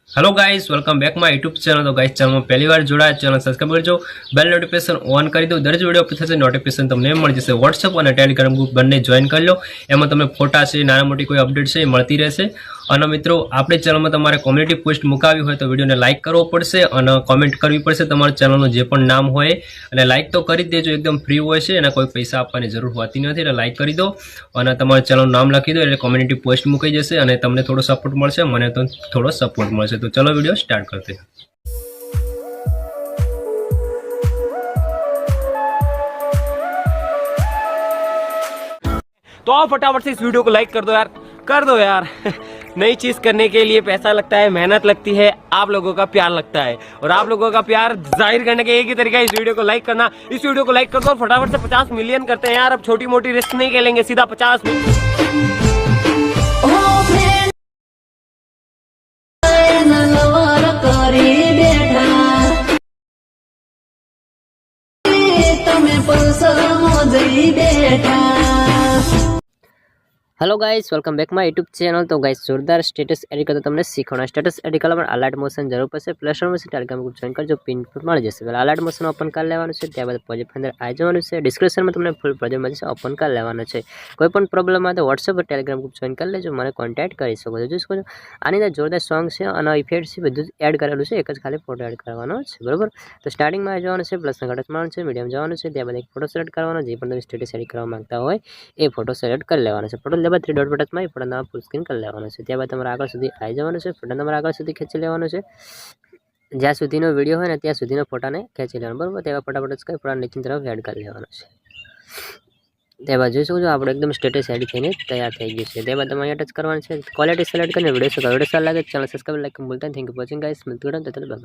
Hello guys, welcome back my YouTube channel. तो guys channel में पहली बार जोड़ा चैनल सब्सक्राइब करजो, बेल नोटिफिकेशन ऑन कर दो। दरेक वीडियो પછી થશે નોટિફિકેશન તમને મળી જશે। વોટ્સએપ અને ટેલિગ્રામ ગ્રુપ બંને જોઈન કરી લો, એમાં તમને ફોટા છે, નાના મોટી કોઈ અપડેટ છે એ મળતી રહેશે। અને મિત્રો આપણી ચેનલમાં તમારે કોમ્યુનિટી પોસ્ટ મુકાવી હોય તો વિડીયોને લાઇક કરવો પડશે અને કોમેન્ટ કરવી પડશે તમારા ચેનલનું જે પણ નામ હોય, અને લાઇક તો કરી જ દેજો, એકદમ ફ્રી હોય છે અને કોઈ પૈસા આપવાની જરૂર હોતી નથી, એટલે લાઇક કરી દો અને તમારા ચેનલનું નામ લખી દો એટલે કોમ્યુનિટી પોસ્ટ મુકાઈ જશે અને તમને થોડો સપોર્ટ મળશે, મને તો થોડો સપોર્ટ મળશે। तो चलो वीडियो स्टार्ट करते हैं। तो आप फटाफट से इस वीडियो को लाइक कर दो यार नई चीज करने के लिए पैसा लगता है, मेहनत लगती है, आप लोगों का प्यार लगता है, और आप लोगों का प्यार जाहिर करने का एक ही तरीका है इस वीडियो को लाइक करना। इस वीडियो को लाइक कर दो और फटाफट से 50 मिलियन करते हैं यार। अब छोटी मोटी रिस्क नहीं खेलेंगे, सीधा 50 million. Hello guys, welcome back my YouTube channel. तो गाइस जोरदार स्टेटस एडिट करते તમને શીખવાના। સ્ટેટસ એડિટ કરવા માટે અલર્ટ મોશન જરૂર પડશે। પ્લે સ્ટોર માં ટેલિગ્રામ ગ્રુપ જોઈન કરજો, પિન પર મળી જશે। પહેલા અલર્ટ મોશન ઓપન કરી લેવાનું છે, ત્યારબાદ પ્રોજેક્ટ અંદર આવી જવાનું છે। ડિસ્ક્રિપ્શનમાં તમને ફૂલ પ્રોજેક્ટ મળી જશે, ઓપન કરી લેવાનું છે। કોઈ પણ પ્રોબ્લેમ આવે તો WhatsApp પર ટેલિગ્રામ ગ્રુપ જોઈન કરી લેજો, મને કોન્ટેક્ટ કરી શકો છો। જોઈ શકો છો આની અંદર જોરદાર સોંગ છે અને ઇફેક્ટ છે, બધું એડ કરેલું છે, એક જ ખાલી ફોટો એડ કરવાનો છે, બરોબર। તો સ્ટાર્ટિંગમાં આવી જવાનું છે, પ્લસના ઘટક મારવાનું છે, મીડિયમ જવાનું છે, ત્યારબાદ એક ફોટો સિલેક્ટ કરવાનો, જે પણ તમે સ્ટેટસ એડિટ કરવા માંગતા હોય એ ફોટો સિલેક્ટ કરી લેવાનો છે। ફોટો લેવા 3 ડોટ બટનમાં ફોટા ફૂલ સ્ક્રીન કરી લેવાનો છે। ત્યારબાદ તમારે આગળ સુધી આવી જવાનું છે, ફોટા તમારે આગળ સુધી ખેંચી લેવાનો છે, જ્યાં સુધીનો વિડીયો હોય ને ત્યાં સુધીનો ફોટાને ખેંચી લેવાનો, બરાબર। ત્યારબાદ ફટાફટ કઈ ફોટા નીચેની તરફ એડ કરી લેવાનો છે। ત્યારબાદ જોઈ શકો છો આપણે એકદમ સ્ટેટસ એડિટ થઈને તૈયાર થઈ ગયું છે। ત્યારબાદ તમારે અહીંયા ટચ કરવાનું છે, ક્વોલિટી સિલેક્ટ કરીને વિડીયો સારા લાગે ચેનલ સબસ્ક્રાઇબ લાઈક ભૂલતા નહીં। Thank you for watching guys, મળતું રહે તો બાય।